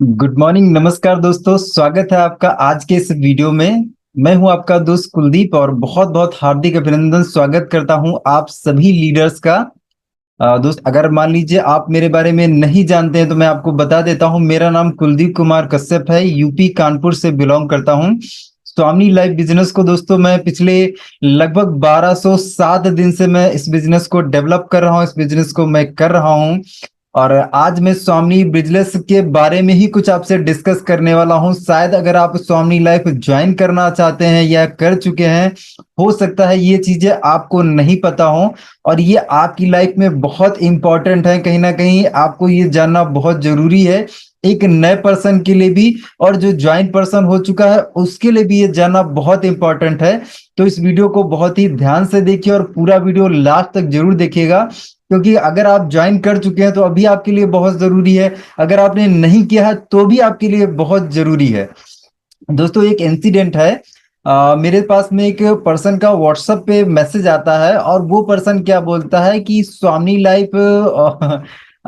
Good morning, नमस्कार दोस्तों। स्वागत है आपका आज के इस वीडियो में। मैं हूं आपका दोस्त कुलदीप और बहुत बहुत हार्दिक अभिनंदन स्वागत करता हूं आप सभी लीडर्स का। दोस्त, अगर मान लीजिए आप मेरे बारे में नहीं जानते हैं तो मैं आपको बता देता हूं। मेरा नाम कुलदीप कुमार कश्यप है, यूपी कानपुर से बिलोंग करता हूं। स्वामी लाइफ बिजनेस को दोस्तों मैं पिछले लगभग 1207 दिन से मैं इस बिजनेस को डेवलप कर रहा हूं, इस बिजनेस को मैं कर रहा हूं। और आज मैं स्वामी बिजनेस के बारे में ही कुछ आपसे डिस्कस करने वाला हूं। शायद अगर आप स्वामी लाइफ ज्वाइन करना चाहते हैं या कर चुके हैं, हो सकता है ये चीजें आपको नहीं पता हो और ये आपकी लाइफ में बहुत इंपॉर्टेंट है। कहीं ना कहीं आपको ये जानना बहुत जरूरी है, एक नए पर्सन के लिए भी और जो ज्वाइन पर्सन हो चुका है उसके लिए भी ये जानना बहुत इंपॉर्टेंट है। तो इस वीडियो को बहुत ही ध्यान से देखिए और पूरा वीडियो लास्ट तक जरूर देखिएगा, क्योंकि अगर आप ज्वाइन कर चुके हैं तो अभी आपके लिए बहुत जरूरी है, अगर आपने नहीं किया है तो भी आपके लिए बहुत जरूरी है। दोस्तों, एक इंसिडेंट है। मेरे पास में एक पर्सन का व्हाट्सएप पे मैसेज आता है और वो पर्सन क्या बोलता है कि स्वामी लाइफ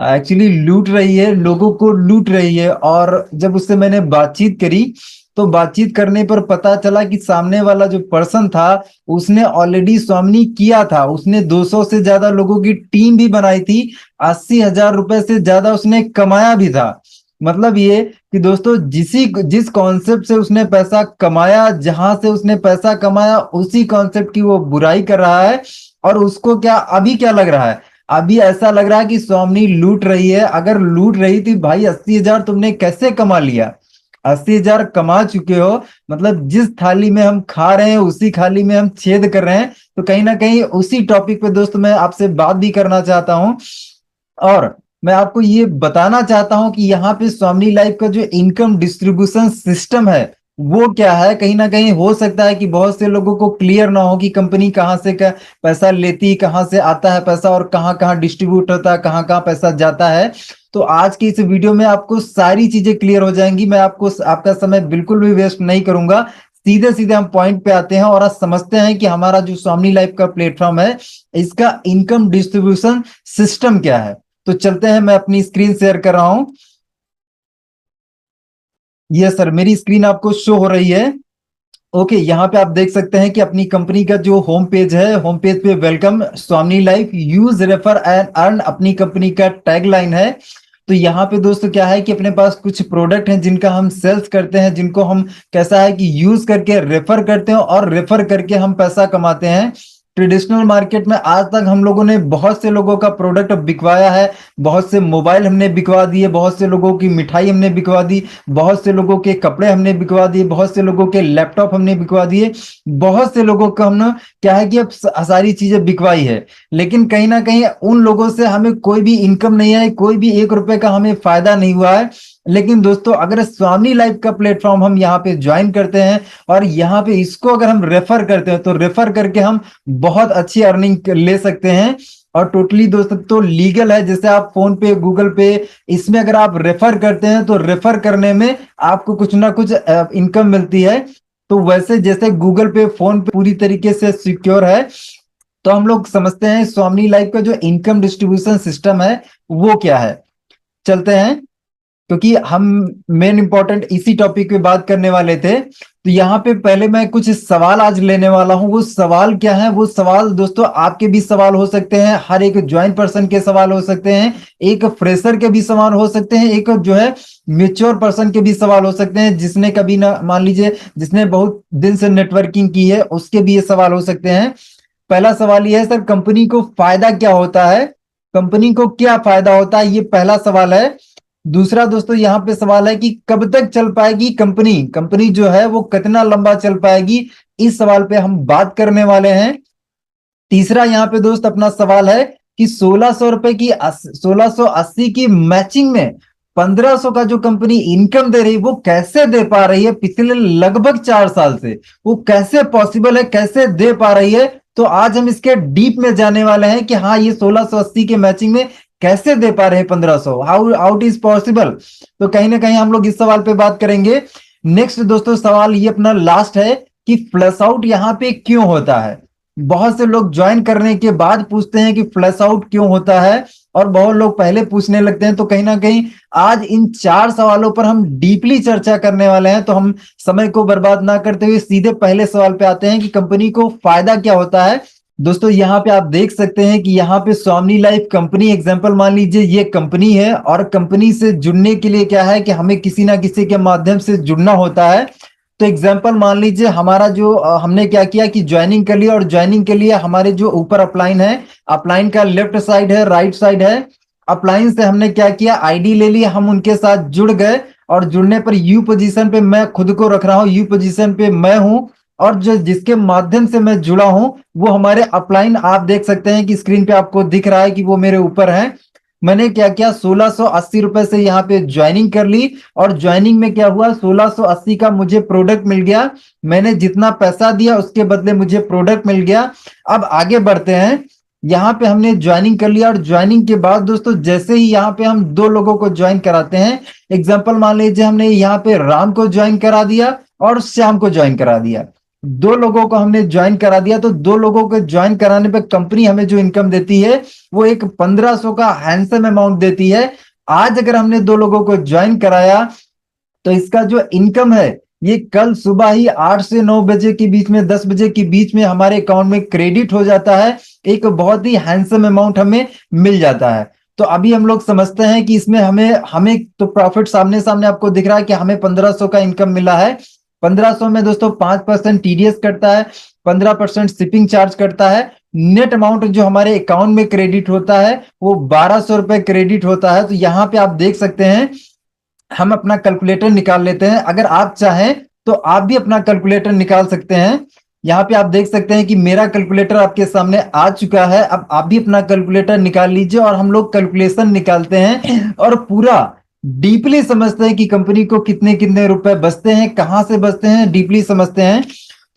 एक्चुअली लूट रही है, लोगों को लूट रही है। और जब उससे मैंने बातचीत करी तो बातचीत करने पर पता चला कि सामने वाला जो पर्सन था उसने ऑलरेडी स्वामिनी किया था, उसने 200 से ज्यादा लोगों की टीम भी बनाई थी, 80,000 रुपए से ज्यादा उसने कमाया भी था। मतलब ये कि दोस्तों जिस कॉन्सेप्ट से उसने पैसा कमाया, जहां से उसने पैसा कमाया उसी कॉन्सेप्ट की वो बुराई कर रहा है। और उसको क्या अभी क्या लग रहा है, अभी ऐसा लग रहा है कि स्वामिनी लूट रही है। अगर लूट रही थी भाई, 80,000 तुमने कैसे कमा लिया? 80,000 कमा चुके हो, मतलब जिस थाली में हम खा रहे हैं उसी थाली में हम छेद कर रहे हैं। तो कहीं ना कहीं उसी टॉपिक पे दोस्तों मैं आपसे बात भी करना चाहता हूं और मैं आपको ये बताना चाहता हूं कि यहाँ पे स्वामी लाइफ का जो इनकम डिस्ट्रीब्यूशन सिस्टम है वो क्या है। कहीं ना कहीं हो सकता है कि बहुत से लोगों को क्लियर ना हो कि कंपनी कहाँ से का पैसा लेती, कहाँ से आता है पैसा और कहाँ कहाँ डिस्ट्रीब्यूट होता है, कहाँ कहाँ पैसा जाता है। तो आज की इस वीडियो में आपको सारी चीजें क्लियर हो जाएंगी। मैं आपको आपका समय बिल्कुल भी वेस्ट नहीं करूंगा, सीधे सीधे हम पॉइंट पे आते हैं और आज समझते हैं कि हमारा जो स्वामी लाइफ का प्लेटफॉर्म है इसका इनकम डिस्ट्रीब्यूशन सिस्टम क्या है। तो चलते हैं, मैं अपनी स्क्रीन शेयर कर रहा हूं। ये सर, मेरी स्क्रीन आपको शो हो रही है। ओके, यहाँ पे आप देख सकते हैं कि अपनी कंपनी का जो होम पेज है, होम पेज पे welcome Swami life use refer and earn अपनी कंपनी का टैगलाइन है। तो यहाँ पे दोस्तों क्या है कि अपने पास कुछ प्रोडक्ट हैं जिनका हम सेल्स करते हैं, जिनको हम कैसा है कि यूज करके रेफर करते हैं और रेफर करके हम पैसा कमाते हैं। ट्रेडिशनल मार्केट में आज तक हम लोगों ने बहुत से लोगों का प्रोडक्ट बिकवाया है, बहुत से मोबाइल हमने बिकवा दिए, बहुत से लोगों की मिठाई हमने बिकवा दी, बहुत से लोगों के कपड़े हमने बिकवा दिए, बहुत से लोगों के लैपटॉप हमने बिकवा दिए, बहुत से लोगों का हमने क्या है कि अब सारी चीजें बिकवाई है। लेकिन कहीं ना कहीं उन लोगों से हमें कोई भी इनकम नहीं है, कोई भी 1 रुपए का हमें फायदा नहीं हुआ है। लेकिन दोस्तों, अगर स्वामी लाइफ का प्लेटफॉर्म हम यहाँ पे ज्वाइन करते हैं और यहाँ पे इसको अगर हम रेफर करते हैं तो रेफर करके हम बहुत अच्छी अर्निंग ले सकते हैं। और टोटली दोस्तों तो लीगल है। जैसे आप फोन पे, गूगल पे, इसमें अगर आप रेफर करते हैं तो रेफर करने में आपको कुछ ना कुछ इनकम मिलती है। तो वैसे जैसे गूगल पे, फोन पे पूरी तरीके से सिक्योर है, तो हम लोग समझते हैं स्वामी लाइफ का जो इनकम डिस्ट्रीब्यूशन सिस्टम है वो क्या है। चलते हैं, क्योंकि हम मेन इंपॉर्टेंट इसी टॉपिक पे बात करने वाले थे। तो यहाँ पे पहले मैं कुछ सवाल आज लेने वाला हूँ। वो सवाल क्या है? वो सवाल दोस्तों आपके भी सवाल हो सकते हैं, हर एक ज्वाइन पर्सन के सवाल हो सकते हैं, एक फ्रेशर के भी सवाल हो सकते हैं, एक जो है मेच्योर पर्सन के भी सवाल हो सकते हैं, जिसने कभी ना, मान लीजिए जिसने बहुत दिन से नेटवर्किंग की है उसके भी ये सवाल हो सकते हैं। पहला सवाल ये है, सर कंपनी को फायदा क्या होता है? कंपनी को क्या फायदा होता है, ये पहला सवाल है। दूसरा दोस्तों यहाँ पे सवाल है कि कब तक चल पाएगी कंपनी, कंपनी जो है वो कितना लंबा चल पाएगी, इस सवाल पे हम बात करने वाले हैं। तीसरा यहाँ पे दोस्त अपना सवाल है कि 1600 रुपए की 1680 की मैचिंग में 1500 का जो कंपनी इनकम दे रही वो कैसे दे पा रही है पिछले लगभग 4 साल से, वो कैसे पॉसिबल है, कैसे दे पा रही है। तो आज हम इसके डीप में जाने वाले हैं कि हाँ, ये 1680 के मैचिंग में कैसे दे पा रहे हैं 1500, how how it is possible. तो कहीं ना कहीं हम लोग इस सवाल पे बात करेंगे। नेक्स्ट दोस्तों सवाल ये अपना लास्ट है कि फ्लश आउट यहाँ पे क्यों होता है। बहुत से लोग ज्वाइन करने के बाद पूछते हैं कि फ्लश आउट क्यों होता है। और बहुत लोग पहले पूछने लगते हैं। तो कहीं ना कहीं आज इन 4 सवालों पर हम डीपली चर्चा करने वाले हैं। तो हम समय को बर्बाद ना करते हुए सीधे पहले सवाल पे आते हैं कि कंपनी को फायदा क्या होता है। दोस्तों यहाँ पे आप देख सकते हैं कि यहाँ पे स्वामी लाइफ कंपनी एग्जांपल मान लीजिए ये कंपनी है, और कंपनी से जुड़ने के लिए क्या है कि हमें किसी ना किसी के माध्यम से जुड़ना होता है। तो एग्जांपल मान लीजिए हमारा जो हमने क्या किया कि ज्वाइनिंग कर लिया, और ज्वाइनिंग के लिए हमारे जो ऊपर अपलाइन है, अपलाइन का लेफ्ट साइड है, राइट साइड है। अपलाइन से हमने क्या किया, आईडी ले ली, हम उनके साथ जुड़ गए, और जुड़ने पर यू पोजीशन पे मैं खुद को रख रहा हूं, यू पोजीशन पे मैं हूं, और जो जिसके माध्यम से मैं जुड़ा हूं वो हमारे अपलाइन, आप देख सकते हैं कि स्क्रीन पे आपको दिख रहा है कि वो मेरे ऊपर है। मैंने क्या किया, 1680 रुपए से यहाँ पे ज्वाइनिंग कर ली, और ज्वाइनिंग में क्या हुआ, 1680 का मुझे प्रोडक्ट मिल गया। मैंने जितना पैसा दिया उसके बदले मुझे प्रोडक्ट मिल गया। अब आगे बढ़ते हैं। यहाँ पे हमने ज्वाइनिंग कर लिया, और ज्वाइनिंग के बाद दोस्तों जैसे ही यहाँ पे हम 2 लोगों को ज्वाइन कराते हैं, एग्जाम्पल मान लीजिए हमने यहाँ पे राम को ज्वाइन करा दिया और श्याम को ज्वाइन करा दिया। 2 लोगों को हमने ज्वाइन करा दिया, तो 2 लोगों को ज्वाइन कराने पे कंपनी हमें जो इनकम देती है वो एक 1500 का हैंडसम अमाउंट देती है। आज अगर हमने 2 लोगों को ज्वाइन कराया तो इसका जो इनकम है ये कल सुबह ही 8 से 9 बजे के बीच में, 10 बजे के बीच में हमारे अकाउंट में क्रेडिट हो जाता है। एक बहुत ही हैंडसम अमाउंट हमें मिल जाता है। तो अभी हम लोग समझते हैं कि इसमें हमें हमें तो प्रॉफिट सामने सामने आपको दिख रहा है कि हमें 1500 का इनकम मिला है। 1500 में दोस्तों 5% टीडीएस कटता है, 15% शिपिंग चार्ज कटता है। नेट अमाउंट जो हमारे अकाउंट में क्रेडिट होता है वो 1200 रुपए क्रेडिट होता है। तो यहाँ पे आप देख सकते हैं, हम अपना कैलकुलेटर निकाल लेते हैं। अगर आप चाहें तो आप भी अपना कैलकुलेटर निकाल सकते हैं। यहाँ पे आप देख सकते हैं कि मेरा कैलकुलेटर आपके सामने आ चुका है। अब आप भी अपना कैलकुलेटर निकाल लीजिए, और हम लोग कैलकुलेशन निकालते हैं और पूरा डीपली समझते हैं कि कंपनी को कितने कितने रुपए बचते हैं, कहां से बचते हैं, डीपली समझते हैं।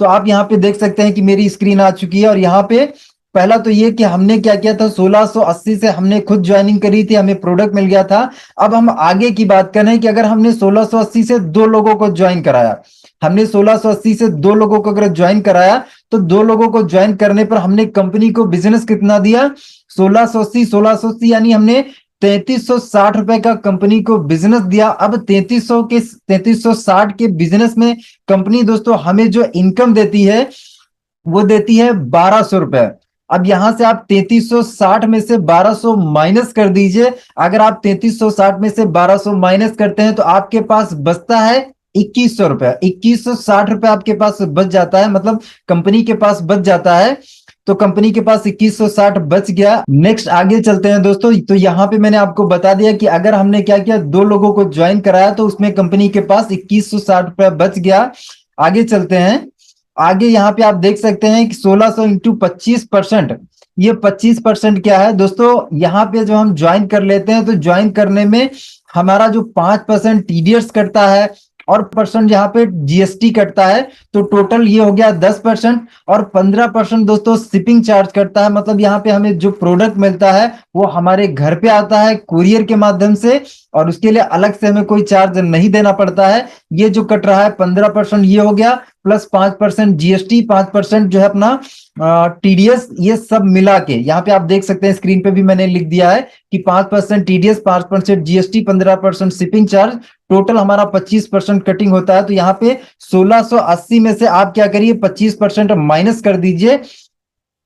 तो आप यहाँ पे देख सकते हैं कि मेरी स्क्रीन आ चुकी है, और यहाँ पे पहला तो ये कि हमने क्या किया था, 1680 से हमने खुद ज्वाइनिंग करी थी, हमें प्रोडक्ट मिल गया था। अब हम आगे की बात करें कि अगर हमने 1680 से 2 लोगों को ज्वाइन कराया, हमने 1680 से 2 लोगों को अगर ज्वाइन कराया, तो 2 लोगों को ज्वाइन करने पर हमने कंपनी को बिजनेस कितना दिया, 1680 यानी हमने 3360 रुपए का कंपनी को बिजनेस दिया। अब 3360 के बिजनेस में कंपनी दोस्तों हमें जो इनकम देती है वो देती है 1200 रुपए। अब यहां से आप 3360 में से 1200 माइनस कर दीजिए। अगर आप 3360 में से 1200 माइनस करते हैं तो आपके पास बचता है 2100 रुपए। 2160 रुपए आपके पास बच जाता है, मतलब कंपनी के पास बच जाता है। तो कंपनी के पास 2160 बच गया। नेक्स्ट आगे चलते हैं दोस्तों। तो यहाँ पे मैंने आपको बता दिया कि अगर हमने क्या किया, 2 लोगों को ज्वाइन कराया तो उसमें कंपनी के पास 2160 रुपए बच गया। आगे चलते हैं। आगे यहाँ पे आप देख सकते हैं कि 1600 इंटू 25%, ये 25% क्या है दोस्तों, यहाँ पे जो हम ज्वाइन कर लेते हैं तो ज्वाइन करने में हमारा जो 5% टीडीएस कटता है और परसेंट यहाँ पे जीएसटी कटता है, तो टोटल ये हो गया 10%। और 15% दोस्तों शिपिंग चार्ज कटता है, मतलब यहाँ पे हमें जो प्रोडक्ट मिलता है वो हमारे घर पे आता है कुरियर के माध्यम से, और उसके लिए अलग से हमें कोई चार्ज नहीं देना पड़ता है। ये जो कट रहा है 15% ये हो गया, प्लस 5% जीएसटी, 5% जो है अपना टीडीएस, ये सब मिला के यहाँ पे आप देख सकते हैं, स्क्रीन पे भी मैंने लिख दिया है कि 5% TDS, 5% GST, 15% shipping charge, total हमारा 25% कटिंग होता है। तो यहाँ पे 1680 में से आप क्या करिए, 25% माइनस कर दीजिए।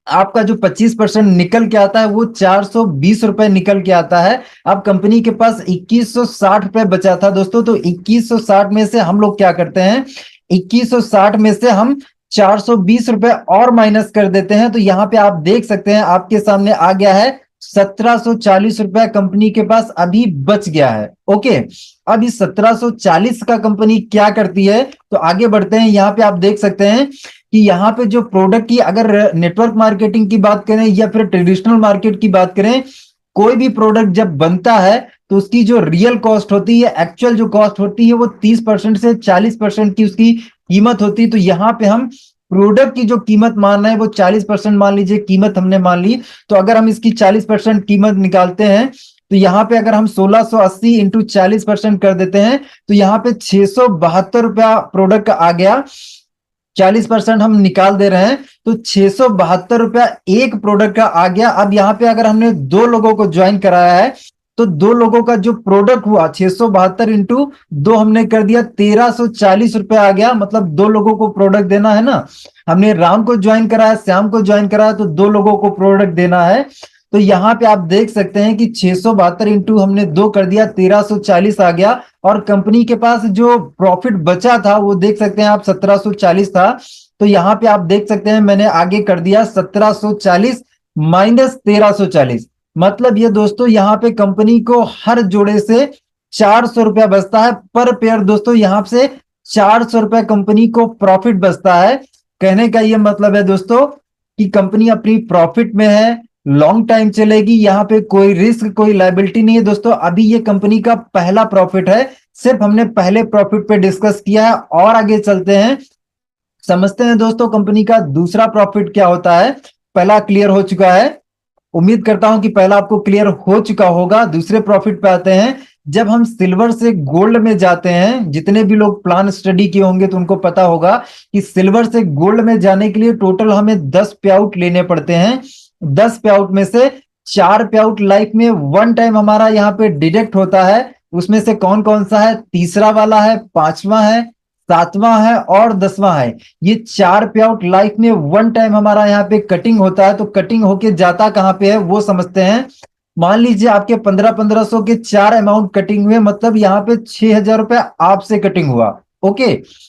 आपका जो 25% निकल के आता है वो 420 रुपए निकल के आता है। अब कंपनी के पास 2160 रुपए बचा था दोस्तों, तो 2160 में से हम लोग क्या करते हैं, 2160 में से हम 420 रुपए और माइनस कर देते हैं। तो यहाँ पे आप देख सकते हैं, आपके सामने आ गया है 1740 रुपए कंपनी के पास अभी बच गया है। ओके, अब इस 1740 का कंपनी क्या करती है, तो आगे बढ़ते हैं। यहाँ पे आप देख सकते हैं कि यहाँ पे जो प्रोडक्ट की अगर नेटवर्क मार्केटिंग की बात करें या फिर ट्रेडिशनल मार्केट की बात करें, कोई भी प्रोडक्ट जब बनता है तो उसकी जो रियल कॉस्ट होती है, एक्चुअल जो कॉस्ट होती है, वो 30% से 40% की उसकी कीमत होती है। तो यहाँ पे हम प्रोडक्ट की जो कीमत मान रहे हैं वो 40% मान लीजिए कीमत हमने मान ली। तो अगर हम इसकी 40% कीमत निकालते हैं तो यहाँ पे अगर हम 1680 इंटू 40% कर देते हैं तो यहाँ पे 672 रुपया प्रोडक्ट का आ गया। 40% हम निकाल दे रहे हैं, तो 672 रुपया एक प्रोडक्ट का आ गया। अब यहाँ पे अगर हमने 2 लोगों को ज्वाइन कराया है, तो 2 लोगों का जो प्रोडक्ट हुआ 672 इंटू 2 हमने कर दिया 1340 रुपया आ गया। मतलब 2 लोगों को प्रोडक्ट देना है ना, हमने राम को ज्वाइन कराया, श्याम को ज्वाइन कराया, तो 2 लोगों को प्रोडक्ट देना है। तो यहाँ पे आप देख सकते हैं कि 672 इंटू हमने 2 कर दिया 1340 आ गया। और कंपनी के पास जो प्रॉफिट बचा था वो देख सकते हैं आप 1740 था। तो यहाँ पे आप देख सकते हैं मैंने आगे कर दिया 1740 माइनस 1340। मतलब ये दोस्तों यहाँ पे कंपनी को हर जोड़े से 400 रुपया बचता है पर पेयर। दोस्तों यहाँ से 400 रुपया कंपनी को प्रॉफिट बचता है। कहने का ये मतलब है दोस्तों कि कंपनी अपनी प्रॉफिट में है, लॉन्ग टाइम चलेगी, यहाँ पे कोई रिस्क कोई लायबिलिटी नहीं है। दोस्तों अभी ये कंपनी का पहला प्रॉफिट है, सिर्फ हमने पहले प्रॉफिट पे डिस्कस किया है। और आगे चलते हैं, समझते हैं दोस्तों कंपनी का दूसरा प्रॉफिट क्या होता है। पहला क्लियर हो चुका है, उम्मीद करता हूं कि पहला आपको क्लियर हो चुका होगा। दूसरे प्रॉफिट पे आते हैं। जब हम सिल्वर से गोल्ड में जाते हैं, जितने भी लोग प्लान स्टडी किए होंगे तो उनको पता होगा कि सिल्वर से गोल्ड में जाने के लिए टोटल हमें 10 पे आउट लेने पड़ते हैं। 10 पे आउट में से 4 पे आउट लाइफ में वन टाइम हमारा यहाँ पे डिडक्ट होता है। उसमें से कौन कौन सा है, तीसरा वाला है, पांचवा है, सातवां है और 10वां है। ये 4 पे आउट लाइफ में वन टाइम हमारा यहाँ पे कटिंग होता है। तो कटिंग होके जाता कहां पे है वो समझते हैं। मान लीजिए आपके 1500 के 4 अमाउंट कटिंग हुए, मतलब यहाँ पे 6000 रुपया आपसे कटिंग हुआ। ओके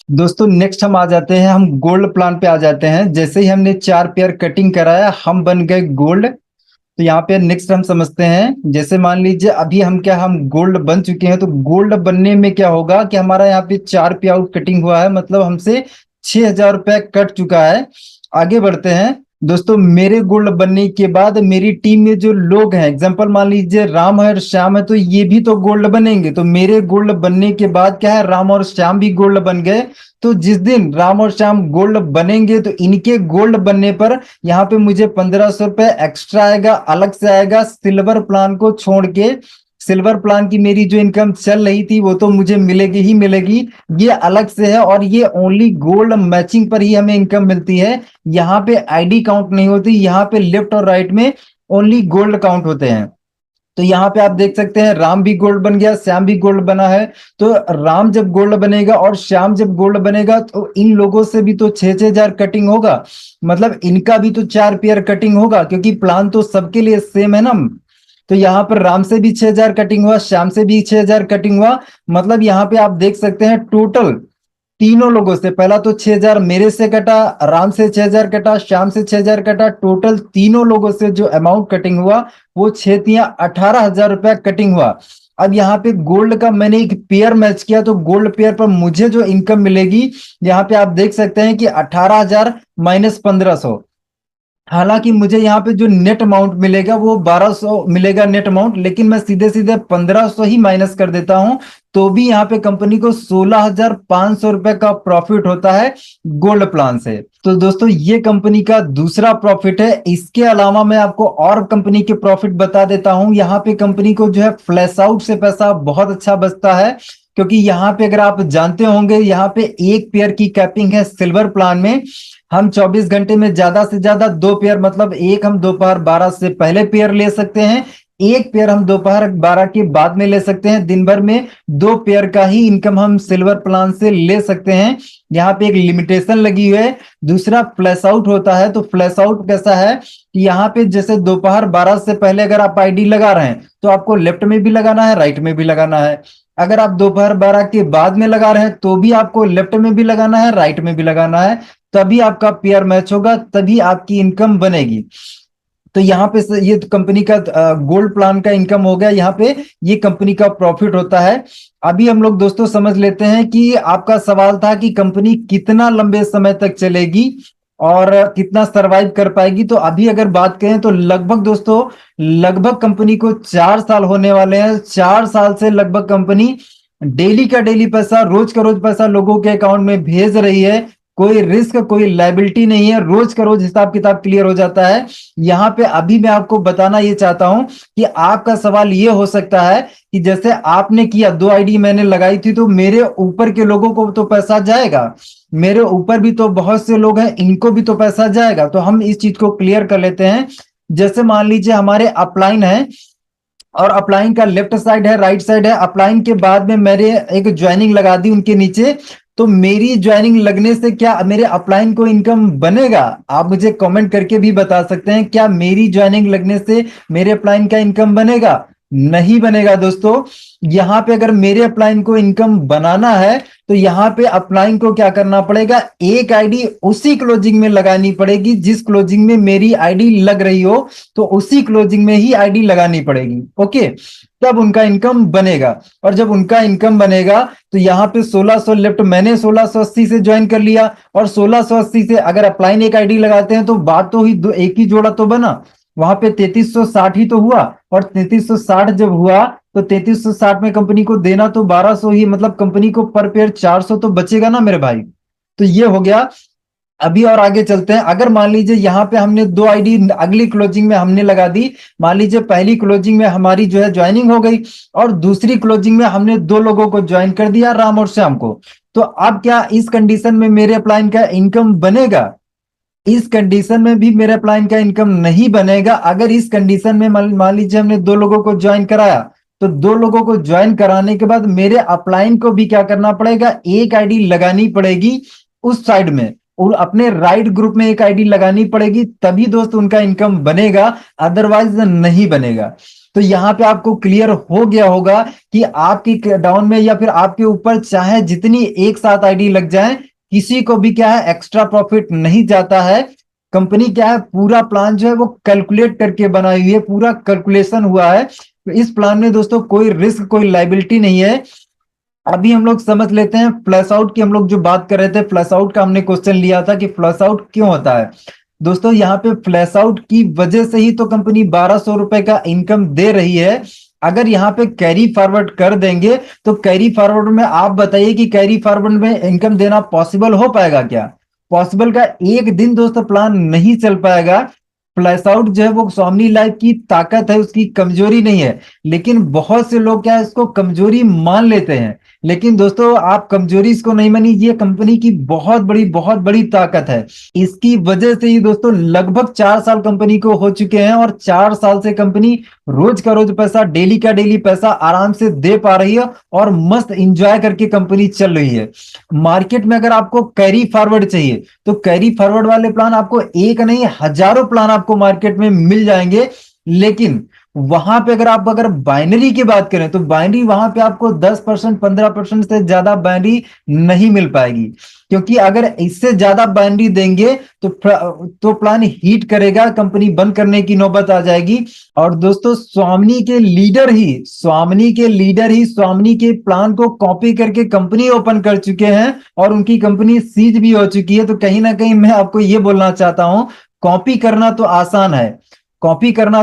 दोस्तों, नेक्स्ट हम आ जाते हैं, हम गोल्ड प्लान पे आ जाते हैं। जैसे ही हमने 4 पेयर कटिंग कराया हम बन गए गोल्ड। तो यहाँ पे नेक्स्ट हम समझते हैं, जैसे मान लीजिए अभी हम गोल्ड बन चुके हैं। तो गोल्ड बनने में क्या होगा कि हमारा यहाँ पे 4 पे आउट कटिंग हुआ है, मतलब हमसे 6000 रुपया कट चुका है। आगे बढ़ते हैं दोस्तों, मेरे गोल्ड बनने के बाद मेरी टीम में जो लोग हैं, एग्जांपल मान लीजिए राम है और श्याम है, तो ये भी तो गोल्ड बनेंगे। तो मेरे गोल्ड बनने के बाद क्या है, राम और श्याम भी गोल्ड बन गए। तो जिस दिन राम और श्याम गोल्ड बनेंगे तो इनके गोल्ड बनने पर यहाँ पे मुझे 1500 रुपए एक्स्ट्रा आएगा, अलग से आएगा। सिल्वर प्लान को छोड़ के सिल्वर प्लान की मेरी जो इनकम चल रही थी वो तो मुझे मिलेगी ही मिलेगी, ये अलग से है। और ये ओनली गोल्ड मैचिंग पर ही हमें इनकम मिलती है। यहाँ पे आईडी काउंट नहीं होती, यहाँ पे लेफ्ट और राइट में ओनली गोल्ड काउंट होते हैं। तो यहाँ पे आप देख सकते हैं राम भी गोल्ड बन गया, श्याम भी गोल्ड बना है। तो राम जब गोल्ड बनेगा और श्याम जब गोल्ड बनेगा तो इन लोगों से भी तो 6,000 कटिंग होगा, मतलब इनका भी तो 4 पेयर कटिंग होगा, क्योंकि प्लान तो सबके लिए सेम है ना। तो यहाँ पर राम से भी 6,000 कटिंग हुआ, श्याम से भी 6,000 कटिंग हुआ। मतलब यहाँ पे आप देख सकते हैं टोटल तीनों लोगों से, पहला तो 6,000 मेरे से कटा, राम से 6,000 कटा, श्याम से 6,000 कटा, टोटल तीनों लोगों से जो अमाउंट कटिंग हुआ वो 18,000 रुपया कटिंग हुआ। अब यहाँ पे गोल्ड का मैंने एक पेयर मैच किया, तो गोल्ड पेयर पर मुझे जो इनकम मिलेगी, यहाँ पे आप देख सकते हैं कि 18,000 माइनस 1500। हालांकि मुझे यहाँ पे जो नेट अमाउंट मिलेगा वो 1200 मिलेगा नेट अमाउंट, लेकिन मैं सीधे सीधे 1500 ही माइनस कर देता हूं, तो भी यहाँ पे कंपनी को 16,500 रुपए का प्रॉफिट होता है गोल्ड प्लान से। तो दोस्तों ये कंपनी का दूसरा प्रॉफिट है। इसके अलावा मैं आपको और कंपनी के प्रॉफिट बता देता हूं। यहाँ पे कंपनी को जो है फ्लैश आउट से पैसा बहुत अच्छा बचता है, क्योंकि यहाँ पे अगर आप जानते होंगे, यहाँ पे एक पेयर की कैपिंग है सिल्वर प्लान में। हम 24 घंटे में ज्यादा से ज्यादा 2 पेयर, मतलब एक हम दोपहर 12 से पहले पेयर ले सकते हैं, एक पेयर हम दोपहर 12 के बाद में ले सकते हैं। दिन भर में 2 पेयर का ही इनकम हम सिल्वर प्लान से ले सकते हैं। यहाँ पे एक लिमिटेशन लगी हुई है। दूसरा फ्लैश आउट होता है। तो फ्लैश आउट कैसा है कि यहाँ पे जैसे दोपहर 12 से पहले अगर आप आईडी लगा रहे हैं तो आपको लेफ्ट में भी लगाना है, राइट में भी लगाना है। अगर आप दोपहर 12 के बाद में लगा रहे हैं तो भी आपको लेफ्ट में भी लगाना है, राइट में भी लगाना है, तभी आपका पेयर मैच होगा, तभी आपकी इनकम बनेगी। तो यहाँ पे ये कंपनी का गोल्ड प्लान का इनकम हो गया। यहाँ पे ये कंपनी का प्रॉफिट होता है। अभी हम लोग दोस्तों समझ लेते हैं कि आपका सवाल था कि कंपनी कितना लंबे समय तक चलेगी और कितना सरवाइव कर पाएगी। तो अभी अगर बात करें तो लगभग दोस्तों, लगभग कंपनी को 4 साल होने वाले हैं। 4 साल से लगभग कंपनी डेली का डेली पैसा, रोज का रोज पैसा लोगों के अकाउंट में भेज रही है। कोई रिस्क कोई लायबिलिटी नहीं है, रोज का रोज हिसाब किताब क्लियर हो जाता है। यहाँ पे अभी मैं आपको बताना ये चाहता हूं कि आपका सवाल ये हो सकता है कि जैसे आपने किया, 2 आईडी मैंने लगाई थी तो मेरे ऊपर के लोगों को तो पैसा जाएगा, मेरे ऊपर भी तो बहुत से लोग हैं, इनको भी तो पैसा जाएगा। तो हम इस चीज को क्लियर कर लेते हैं। जैसे मान लीजिए हमारे अपलाइन है, और अपलाइन का लेफ्ट साइड है, राइट साइड है। अपलाइन के बाद में मैंने एक ज्वाइनिंग लगा दी उनके नीचे, तो मेरी ज्वाइनिंग लगने से क्या मेरे अपलाइन को इनकम बनेगा? आप मुझे कमेंट करके भी बता सकते हैं, क्या मेरी ज्वाइनिंग लगने से मेरे अपलाइन का इनकम बनेगा? नहीं बनेगा दोस्तों। यहाँ पे अगर मेरे अपलाइन को इनकम बनाना है, तो यहाँ पे अपलाइन को क्या करना पड़ेगा, एक आईडी उसी क्लोजिंग में लगानी पड़ेगी जिस क्लोजिंग में मेरी आईडी लग रही हो, तो उसी क्लोजिंग में ही आईडी लगानी पड़ेगी। ओके, तब उनका इनकम बनेगा। और जब उनका इनकम बनेगा, तो यहाँ पे 1600 लेफ्ट, मैंने 1680 से ज्वाइन कर लिया, और 1680 से अगर अपलाइन एक आईडी लगाते हैं तो बात तो ही एक ही जोड़ा तो बना, वहां पे 3360 ही तो हुआ। और 3360 जब हुआ, तो 3360 में कंपनी को देना तो 1200 ही, मतलब कंपनी को पर पेयर 400 तो बचेगा ना मेरे भाई। तो ये हो गया। अभी और आगे चलते हैं। अगर मान लीजिए यहाँ पे हमने दो आईडी अगली क्लोजिंग में हमने लगा दी, मान लीजिए पहली क्लोजिंग में हमारी जो है ज्वाइनिंग हो गई, और दूसरी क्लोजिंग में हमने दो लोगों को ज्वाइन कर दिया, राम और श्याम को। तो अब क्या इस कंडीशन में मेरे अपलाइन का इनकम बनेगा? इस कंडीशन में भी मेरे अपलाइन का इनकम नहीं बनेगा। अगर इस कंडीशन में मान लीजिए हमने दो लोगों को ज्वाइन कराया, तो दो लोगों को ज्वाइन कराने के बाद मेरे अपलाइन को भी क्या करना पड़ेगा, एक आईडी लगानी पड़ेगी उस साइड में, और अपने राइट ग्रुप में एक आईडी लगानी पड़ेगी, तभी दोस्त उनका इनकम बनेगा, अदरवाइज नहीं बनेगा। तो यहाँ पे आपको क्लियर हो गया होगा कि आपकी डाउन में या फिर आपके ऊपर चाहे जितनी एक साथ आईडी लग जाए, किसी को भी क्या है एक्स्ट्रा प्रॉफिट नहीं जाता है। कंपनी क्या है, पूरा प्लान जो है वो कैलकुलेट करके बनाई हुई है, पूरा कैलकुलेशन हुआ है। तो इस प्लान में दोस्तों कोई रिस्क, कोई लाइबिलिटी नहीं है। अभी हम लोग समझ लेते हैं फ्लैश आउट की। हम लोग जो बात कर रहे थे फ्लैश आउट का, हमने क्वेश्चन लिया था कि फ्लैश आउट क्यों होता है। दोस्तों यहाँ पे फ्लैश आउट की वजह से ही तो कंपनी 1200 रुपए का इनकम दे रही है। अगर यहाँ पे कैरी फॉरवर्ड कर देंगे, तो कैरी फॉरवर्ड में आप बताइए कि कैरी फॉरवर्ड में इनकम देना पॉसिबल हो पाएगा क्या? पॉसिबल का एक दिन दोस्तों प्लान नहीं चल पाएगा। फ्लैश आउट जो है वो स्वामी लाइफ की ताकत है, उसकी कमजोरी नहीं है। लेकिन बहुत से लोग क्या है, इसको कमजोरी मान लेते हैं। लेकिन दोस्तों आप कमजोरी इसको नहीं मानिए, ये कंपनी की बहुत बड़ी ताकत है। इसकी वजह से ही दोस्तों लगभग 4 साल कंपनी को हो चुके हैं, और 4 साल से कंपनी रोज का रोज पैसा, डेली का डेली पैसा आराम से दे पा रही है, और मस्त इंजॉय करके कंपनी चल रही है। मार्केट में अगर आपको कैरी फॉरवर्ड चाहिए, तो कैरी फॉरवर्ड वाले प्लान आपको एक नहीं हजारों प्लान आपको मार्केट में मिल जाएंगे। लेकिन वहां पे अगर बाइनरी की बात करें, तो बाइनरी वहां पे आपको 10% 15% से ज्यादा बाइनरी नहीं मिल पाएगी। क्योंकि अगर इससे ज्यादा बाइनरी देंगे तो प्लान हीट करेगा, कंपनी बंद करने की नौबत आ जाएगी। और दोस्तों स्वामिनी के लीडर ही स्वामिनी के प्लान को कॉपी करके कंपनी ओपन कर चुके हैं, और उनकी कंपनी सीज भी हो चुकी है। तो कहीं ना कहीं मैं आपको ये बोलना चाहता हूं, कॉपी करना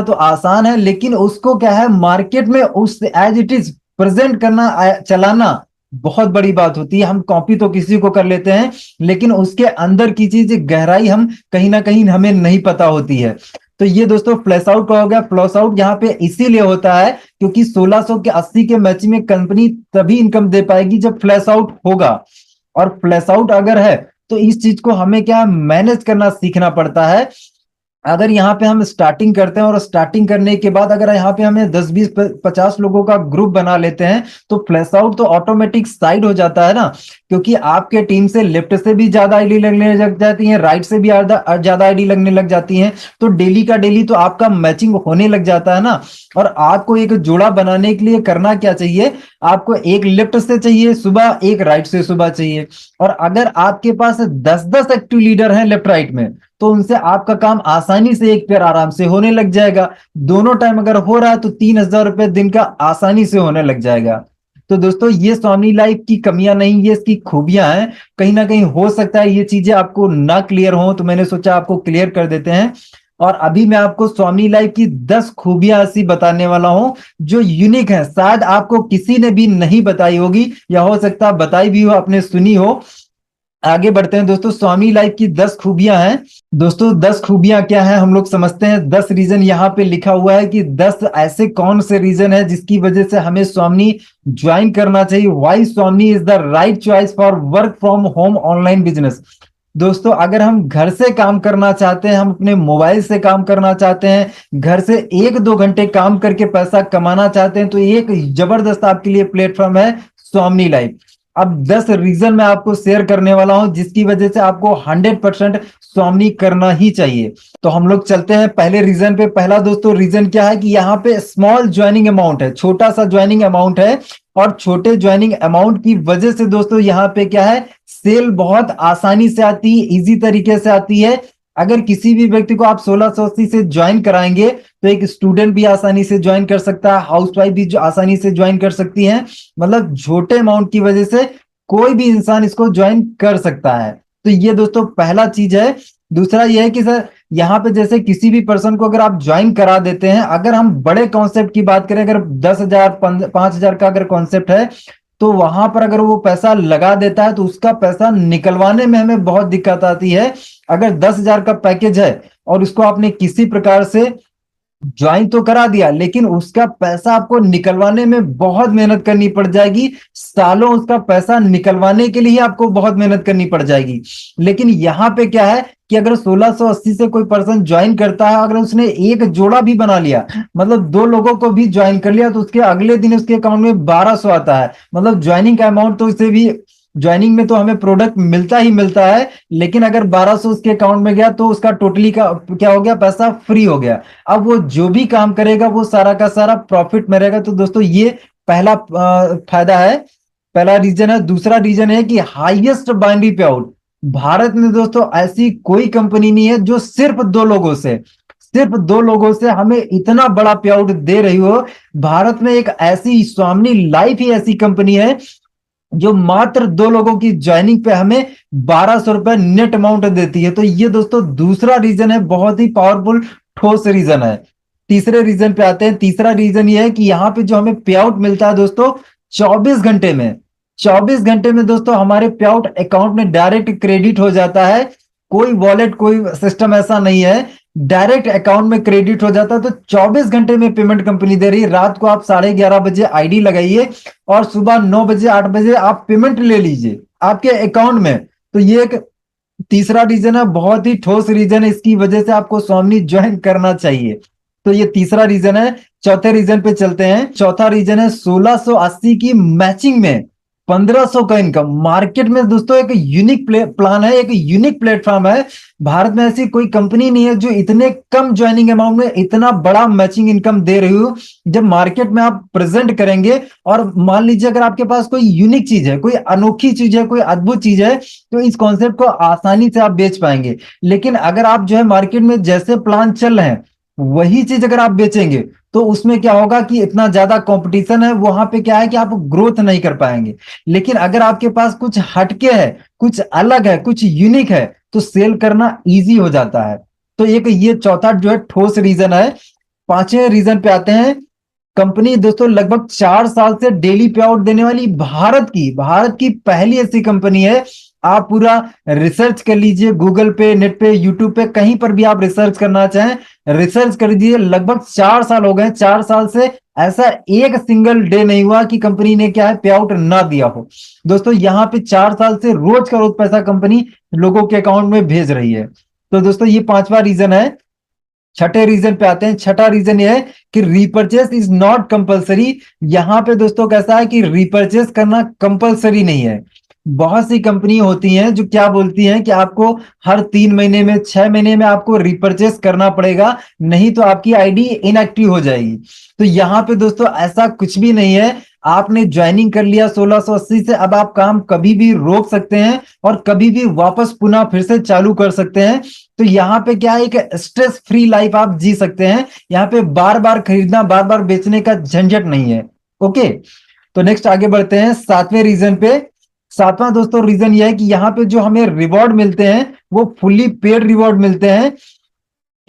तो आसान है, लेकिन उसको क्या है, मार्केट में उस एज इट इज प्रेजेंट करना, चलाना बहुत बड़ी बात होती है। हम कॉपी तो किसी को कर लेते हैं, लेकिन उसके अंदर की चीज गहराई हम कहीं ना कहीं हमें नहीं पता होती है। तो ये दोस्तों फ्लैश आउट का हो गया। फ्लैश आउट यहाँ पे इसीलिए होता है क्योंकि 1600 के 80 के मैच में कंपनी तभी इनकम दे पाएगी जब फ्लैश आउट होगा। और फ्लैश आउट अगर है, तो इस चीज को हमें क्या मैनेज करना सीखना पड़ता है। अगर यहाँ पे हम स्टार्टिंग करते हैं, और स्टार्टिंग करने के बाद अगर यहाँ पे हमें 10 20 50 लोगों का ग्रुप बना लेते हैं, तो फ्लैश आउट तो ऑटोमेटिक साइड हो जाता है ना। क्योंकि आपके टीम से लेफ्ट से भी ज्यादा आईडी लगने लग जाती है, राइट से भी ज्यादा आईडी लगने लग जाती है। तो डेली का डेली तो आपका मैचिंग होने लग जाता है ना। और आपको एक जोड़ा बनाने के लिए करना क्या चाहिए, आपको एक लेफ्ट से चाहिए सुबह, एक राइट से सुबह चाहिए। और अगर आपके पास 10-10 एक्टिव लीडर हैं लेफ्ट राइट में, तो उनसे आपका काम आसानी से एक पेयर आराम से होने लग जाएगा। दोनों टाइम अगर हो रहा है तो 3000 रुपए दिन का आसानी से होने लग जाएगा। तो दोस्तों ये स्वामी लाइफ की कमियां नहीं, ये इसकी खूबियां हैं। कहीं ना कहीं हो सकता है ये चीजें आपको ना क्लियर हो, तो मैंने सोचा आपको क्लियर कर देते हैं। और अभी मैं आपको स्वामी लाइफ की 10 खूबियां ऐसी बताने वाला हूं जो यूनिक है, शायद आपको किसी ने भी नहीं बताई होगी, या हो सकता है बताई भी हो, आपने सुनी हो। आगे बढ़ते हैं दोस्तों। स्वामी लाइफ की 10 खूबियां हैं दोस्तों। 10 खूबियां क्या है हम लोग समझते हैं। 10 रीजन यहाँ पे लिखा हुआ है कि 10 ऐसे कौन से रीजन है जिसकी वजह से हमें स्वामी ज्वाइन करना चाहिए। Why Swami is the right choice for work from home online business. दोस्तों अगर हम घर से काम करना चाहते हैं, हम अपने मोबाइल से काम करना चाहते हैं, घर से 1-2 घंटे काम करके पैसा कमाना चाहते हैं, तो एक जबरदस्त आपके लिए प्लेटफॉर्म है स्वामी लाइफ। अब 10 रीजन मैं आपको शेयर करने वाला हूं जिसकी वजह से आपको 100% स्वामी करना ही चाहिए। तो हम लोग चलते हैं पहले रीजन पे। पहला दोस्तों रीजन क्या है कि यहाँ पे स्मॉल ज्वाइनिंग अमाउंट है, छोटा सा ज्वाइनिंग अमाउंट है। और छोटे ज्वाइनिंग अमाउंट की वजह से दोस्तों यहाँ पे क्या है, सेल बहुत आसानी से आती है, इजी तरीके से आती है। अगर किसी भी व्यक्ति को आप 1680 से ज्वाइन कराएंगे तो एक स्टूडेंट भी आसानी से ज्वाइन कर सकता है, हाउसवाइफ भी आसानी से ज्वाइन कर सकती है। मतलब छोटे अमाउंट की वजह से कोई भी इंसान इसको ज्वाइन कर सकता है। तो ये दोस्तों पहला चीज है। दूसरा ये है कि सर यहाँ पे जैसे किसी भी पर्सन को अगर आप ज्वाइन करा देते हैं, अगर हम बड़े कॉन्सेप्ट की बात करें, अगर 10,000 5,000 का अगर कॉन्सेप्ट है, तो वहां पर अगर वो पैसा लगा देता है तो उसका पैसा निकलवाने में हमें बहुत दिक्कत आती है। अगर 10,000 का पैकेज है और उसको आपने किसी प्रकार से ज्वाइन तो करा दिया, लेकिन उसका पैसा आपको निकलवाने में बहुत मेहनत करनी पड़ जाएगी। सालों उसका पैसा निकलवाने के लिए आपको बहुत मेहनत करनी पड़ जाएगी। लेकिन यहाँ पे क्या है कि अगर 1680 से कोई पर्सन ज्वाइन करता है, अगर उसने एक जोड़ा भी बना लिया, मतलब 2 लोगों को भी ज्वाइन कर लिया, तो उसके अगले दिन उसके अकाउंट में 1200 आता है। मतलब ज्वाइनिंग का अमाउंट तो इसे भी, ज्वाइनिंग में तो हमें प्रोडक्ट मिलता ही मिलता है, लेकिन अगर 1200 उसके अकाउंट में गया तो उसका टोटली का क्या हो गया, पैसा फ्री हो गया। अब वो जो भी काम करेगा वो सारा का सारा प्रॉफिट में रहेगा। तो दोस्तों ये पहला फायदा है, पहला रीजन है। दूसरा रीजन है कि हाईएस्ट बाइनरी पे आउट। भारत में दोस्तों ऐसी कोई कंपनी नहीं है जो सिर्फ 2 लोगों से हमें इतना बड़ा पे आउट दे रही हो। भारत में एक ऐसी स्वामी लाइफ ही ऐसी कंपनी है जो मात्र 2 लोगों की ज्वाइनिंग पे हमें 1200 रुपए नेट अमाउंट देती है। तो ये दोस्तों दूसरा रीजन है, बहुत ही पावरफुल ठोस रीजन है। तीसरे रीजन पे आते हैं। तीसरा रीजन ये है कि यहाँ पे जो हमें पे आउट मिलता है दोस्तों 24 घंटे में। 24 घंटे में दोस्तों हमारे पे आउट अकाउंट में डायरेक्ट क्रेडिट हो जाता है। कोई वॉलेट कोई सिस्टम ऐसा नहीं है, डायरेक्ट अकाउंट में क्रेडिट हो जाता है। तो 24 घंटे में पेमेंट कंपनी दे रही है। रात को आप 11:30 बजे आईडी लगाइए और सुबह 9 बजे 8 बजे आप पेमेंट ले लीजिए आपके अकाउंट में। तो ये एक तीसरा रीजन है, बहुत ही ठोस रीजन है, इसकी वजह से आपको स्वामी ज्वाइन करना चाहिए। तो ये तीसरा रीजन है। चौथे रीजन पे चलते हैं। चौथा रीजन है 1680 की मैचिंग में 1500 का इनकम। मार्केट में दोस्तों एक यूनिक प्लान है, एक यूनिक प्लेटफॉर्म है। भारत में ऐसी कोई कंपनी नहीं है जो इतने कम ज्वाइनिंग अमाउंट में इतना बड़ा मैचिंग इनकम दे रही हो। जब मार्केट में आप प्रेजेंट करेंगे और मान लीजिए अगर आपके पास कोई यूनिक चीज है, कोई अनोखी चीज है, कोई अद्भुत चीज है, तो इस कॉन्सेप्ट को आसानी से आप बेच पाएंगे। लेकिन अगर आप जो है मार्केट में जैसे प्लान चल रहे हैं वही चीज अगर आप बेचेंगे तो उसमें क्या होगा कि इतना ज्यादा कंपटीशन है, वहां पे क्या है कि आप ग्रोथ नहीं कर पाएंगे। लेकिन अगर आपके पास कुछ हटके है, कुछ अलग है, कुछ यूनिक है, तो सेल करना इजी हो जाता है। तो एक ये चौथा जो है ठोस रीजन है। पांचवें रीजन पे आते हैं। कंपनी दोस्तों लगभग 4 साल से डेली पे आउट देने वाली भारत की पहली ऐसी कंपनी है। आप पूरा रिसर्च कर लीजिए, गूगल पे, नेट पे, यूट्यूब पे, कहीं पर भी आप रिसर्च करना चाहें रिसर्च कर दीजिए। लगभग 4 साल हो गए, 4 साल से ऐसा एक सिंगल डे नहीं हुआ कि कंपनी ने क्या है पे आउट ना दिया हो। दोस्तों यहाँ पे 4 साल से रोज का रोज पैसा कंपनी लोगों के अकाउंट में भेज रही है। तो दोस्तों ये पांचवा रीजन है। छठे रीजन पे आते हैं। छठा रीजन ये है कि रिपर्चेस इज नॉट कंपलसरी। यहां पे दोस्तों कैसा है कि रिपर्चेस करना कंपलसरी नहीं है। बहुत सी कंपनी होती हैं जो क्या बोलती हैं कि आपको हर 3 महीने में, 6 महीने में आपको रिपर्चेस करना पड़ेगा, नहीं तो आपकी आईडी इनएक्टिव हो जाएगी। तो यहाँ पे दोस्तों ऐसा कुछ भी नहीं है। आपने ज्वाइनिंग कर लिया 1680 से, अब आप काम कभी भी रोक सकते हैं और कभी भी वापस पुनः फिर से चालू कर सकते हैं। तो यहाँ पे क्या है, एक स्ट्रेस फ्री लाइफ आप जी सकते हैं। यहाँ पे बार बार खरीदना, बार बार बेचने का झंझट नहीं है। ओके, तो नेक्स्ट आगे बढ़ते हैं 7वें रीजन पे। 7वां दोस्तों रीजन यह है कि यहाँ पे जो हमें रिवॉर्ड मिलते हैं वो फुल्ली पेड रिवॉर्ड मिलते हैं।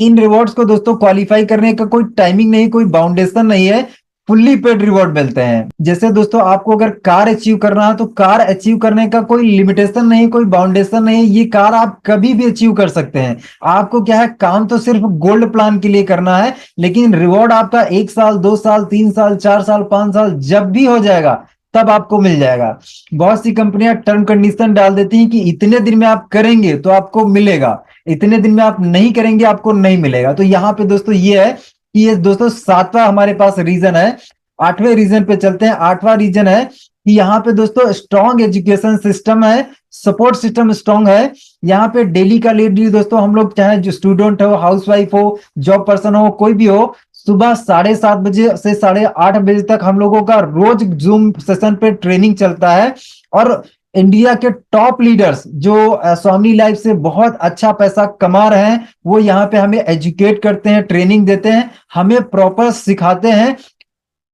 इन रिवॉर्ड्स को दोस्तों क्वालिफाई करने का कोई टाइमिंग नहीं, कोई बाउंडेशन नहीं है। फुल्ली पेड रिवॉर्ड मिलते हैं। जैसे दोस्तों आपको अगर कार अचीव करना है तो कार अचीव करने का कोई लिमिटेशन नहीं, कोई बाउंडेशन नहीं, ये कार आप कभी भी अचीव कर सकते हैं। आपको क्या है, काम तो सिर्फ गोल्ड प्लान के लिए करना है, लेकिन रिवॉर्ड आपका 1 साल 2 साल 3 साल 4 साल 5 साल जब भी हो जाएगा तब आपको मिल जाएगा। बहुत सी कंपनियां टर्म कंडीशन डाल देती हैं कि इतने दिन में आप करेंगे तो आपको मिलेगा, इतने दिन में आप नहीं करेंगे आपको नहीं मिलेगा। तो यहाँ पे दोस्तों ये है कि ये दोस्तों सातवां हमारे पास रीजन है। आठवें रीजन पे चलते हैं। आठवां रीजन है कि यहाँ पे दोस्तों स्ट्रॉन्ग एजुकेशन सिस्टम है, सपोर्ट सिस्टम स्ट्रॉन्ग है। यहाँ पे डेली का लेडी दोस्तों हम लोग चाहे जो स्टूडेंट हो, हाउसवाइफ हो, जॉब पर्सन हो, कोई भी हो, सुबह 7:30 बजे से 8:30 बजे तक हम लोगों का रोज जूम सेशन पे ट्रेनिंग चलता है। और इंडिया के टॉप लीडर्स जो स्वामी लाइफ से बहुत अच्छा पैसा कमा रहे हैं वो यहाँ पे हमें एजुकेट करते हैं, ट्रेनिंग देते हैं, हमें प्रॉपर सिखाते हैं,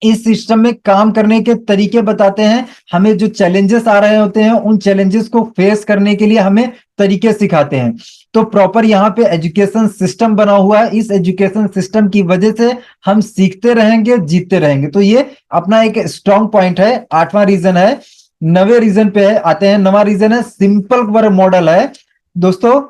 इस सिस्टम में काम करने के तरीके बताते हैं, हमें जो चैलेंजेस आ रहे होते हैं उन चैलेंजेस को फेस करने के लिए हमें तरीके सिखाते हैं। तो प्रॉपर यहाँ पे एजुकेशन सिस्टम बना हुआ है। इस एजुकेशन सिस्टम की वजह से हम सीखते रहेंगे, जीतते रहेंगे। तो ये अपना एक स्ट्रॉन्ग पॉइंट है, आठवां रीजन है। नवे रीजन पे आते हैं। नवा रीजन है सिंपल वर्क मॉडल है। दोस्तों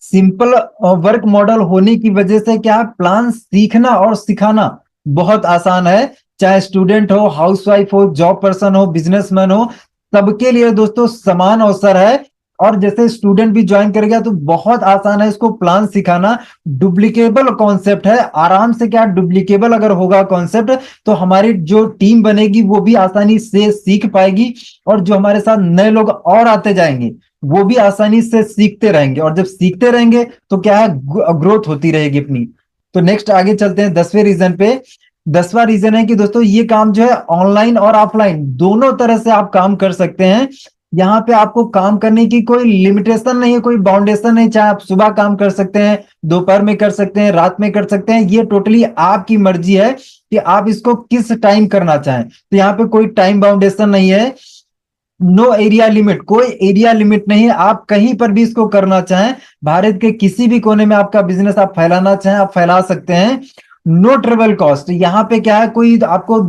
सिंपल वर्क मॉडल होने की वजह से क्या, प्लान सीखना और सिखाना बहुत आसान है। चाहे स्टूडेंट हो, हाउसवाइफ हो, जॉब पर्सन हो, बिजनेसमैन हो, सबके लिए दोस्तों समान अवसर है। और जैसे स्टूडेंट भी ज्वाइन करेगा तो बहुत आसान है इसको प्लान सिखाना। डुप्लीकेबल कॉन्सेप्ट है, आराम से क्या डुप्लीकेबल अगर होगा कॉन्सेप्ट तो हमारी जो टीम बनेगी वो भी आसानी से सीख पाएगी, और जो हमारे साथ नए लोग और आते जाएंगे वो भी आसानी से सीखते रहेंगे। और जब सीखते रहेंगे तो क्या है, ग्रोथ होती रहेगी अपनी। तो नेक्स्ट आगे चलते हैं 10वें रीजन पे। 10वां रीजन है कि दोस्तों ये काम जो है ऑनलाइन और ऑफलाइन दोनों तरह से आप काम कर सकते हैं। यहाँ पे आपको काम करने की कोई लिमिटेशन नहीं है, कोई बाउंडेशन नहीं। चाहे आप सुबह काम कर सकते हैं, दोपहर में कर सकते हैं, रात में कर सकते हैं, ये टोटली आपकी मर्जी है कि आप इसको किस टाइम करना चाहें। तो यहाँ पे कोई टाइम बाउंडेशन नहीं है। नो एरिया लिमिट, कोई एरिया लिमिट नहीं है, आप कहीं पर भी इसको करना चाहें, भारत के किसी भी कोने में आपका बिजनेस आप फैलाना चाहें आप फैला सकते हैं। नो ट्रेवल कॉस्ट, यहाँ पे क्या है, कोई आपको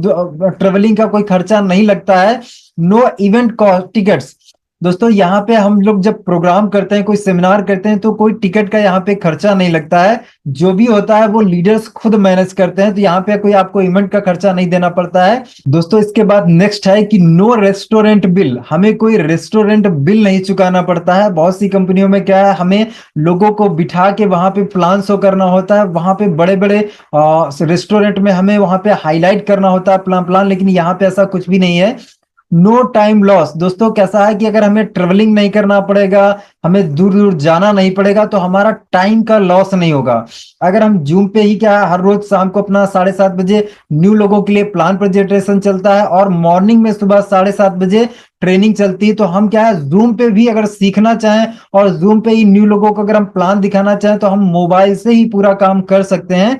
ट्रेवलिंग का कोई खर्चा नहीं लगता है। नो इवेंट कॉस्ट टिकट्स, दोस्तों यहाँ पे हम लोग जब प्रोग्राम करते हैं, कोई सेमिनार करते हैं तो कोई टिकट का यहाँ पे खर्चा नहीं लगता है, जो भी होता है वो लीडर्स खुद मैनेज करते हैं। तो यहाँ पे कोई आपको इवेंट का खर्चा नहीं देना पड़ता है। दोस्तों इसके बाद नेक्स्ट है कि नो रेस्टोरेंट बिल, हमें कोई रेस्टोरेंट बिल नहीं चुकाना पड़ता है। बहुत सी कंपनियों में क्या है, हमें लोगों को बिठा के वहां पे प्लान शो करना होता है, वहां पे बड़े बड़े रेस्टोरेंट में हमें वहां पे हाईलाइट करना होता है प्लान, लेकिन यहाँ पे ऐसा कुछ भी नहीं है। नो टाइम लॉस, दोस्तों कैसा है कि अगर हमें ट्रेवलिंग नहीं करना पड़ेगा, हमें दूर दूर जाना नहीं पड़ेगा तो हमारा टाइम का लॉस नहीं होगा। अगर हम जूम पे ही क्या हर रोज शाम को अपना 7:30 बजे न्यू लोगों के लिए प्लान प्रेजेंटेशन चलता है और मॉर्निंग में सुबह 7:30 बजे ट्रेनिंग चलती है, तो हम क्या है जूम पे भी अगर सीखना चाहें और जूम पे ही न्यू लोगों को अगर हम प्लान दिखाना चाहें तो हम मोबाइल से ही पूरा काम कर सकते हैं।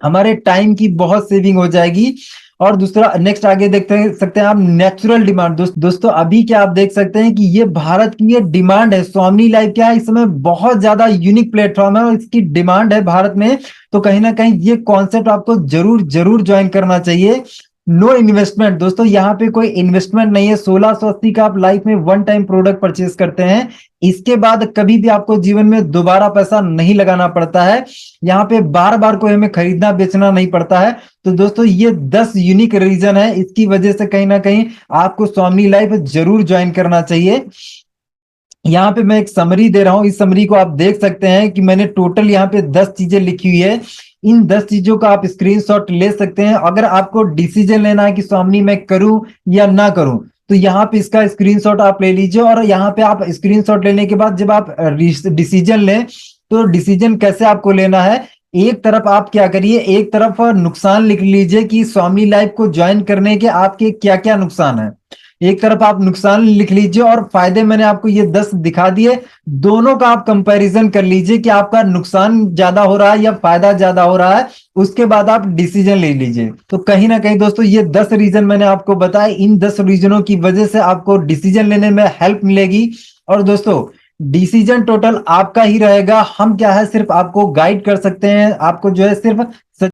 हमारे टाइम की बहुत सेविंग हो जाएगी। और दूसरा नेक्स्ट आगे देखते सकते हैं आप, नेचुरल डिमांड। दोस्तों अभी क्या आप देख सकते हैं कि ये भारत की ये डिमांड है, स्वामी लाइव क्या है इस समय बहुत ज्यादा यूनिक प्लेटफॉर्म है और इसकी डिमांड है भारत में। तो कहीं ना कहीं ये कॉन्सेप्ट आपको जरूर जरूर ज्वाइन करना चाहिए। नो इन्वेस्टमेंट, दोस्तों यहाँ पे कोई इन्वेस्टमेंट नहीं है। 1680 का आप लाइफ में वन टाइम प्रोडक्ट परचेज करते हैं, इसके बाद कभी भी आपको जीवन में दोबारा पैसा नहीं लगाना पड़ता है। यहाँ पे बार बार कोई हमें खरीदना बेचना नहीं पड़ता है। तो दोस्तों ये 10 यूनिक रीजन है, इसकी वजह से कहीं ना कहीं आपको स्वामी लाइफ जरूर ज्वाइन करना चाहिए। यहाँ पे मैं एक समरी दे रहा हूं, इस समरी को आप देख सकते हैं कि मैंने टोटल यहाँ पे 10 चीजें लिखी हुई है। इन 10 चीजों का आप स्क्रीनशॉट ले सकते हैं। अगर आपको डिसीजन लेना है कि स्वामी मैं करूं या ना करूं तो यहाँ पे इसका स्क्रीनशॉट आप ले लीजिए। और यहाँ पे आप स्क्रीनशॉट लेने के बाद जब आप डिसीजन लें तो डिसीजन कैसे आपको लेना है, एक तरफ आप क्या करिए, एक तरफ नुकसान लिख लीजिए कि स्वामी लाइफ को ज्वाइन करने के आपके क्या क्या नुकसान है, एक तरफ आप नुकसान लिख लीजिए और फायदे मैंने आपको ये 10 दिखा दिए, दोनों का आप कंपैरिजन कर लीजिए कि आपका नुकसान ज्यादा हो रहा है या फायदा ज्यादा हो रहा है, उसके बाद आप डिसीजन ले लीजिए। तो कहीं ना कहीं दोस्तों ये 10 रीजन मैंने आपको बताए, इन 10 रीजनों की वजह से आपको डिसीजन लेने में हेल्प मिलेगी। और दोस्तों डिसीजन टोटल आपका ही रहेगा, हम क्या है सिर्फ आपको गाइड कर सकते हैं, आपको जो है सिर्फ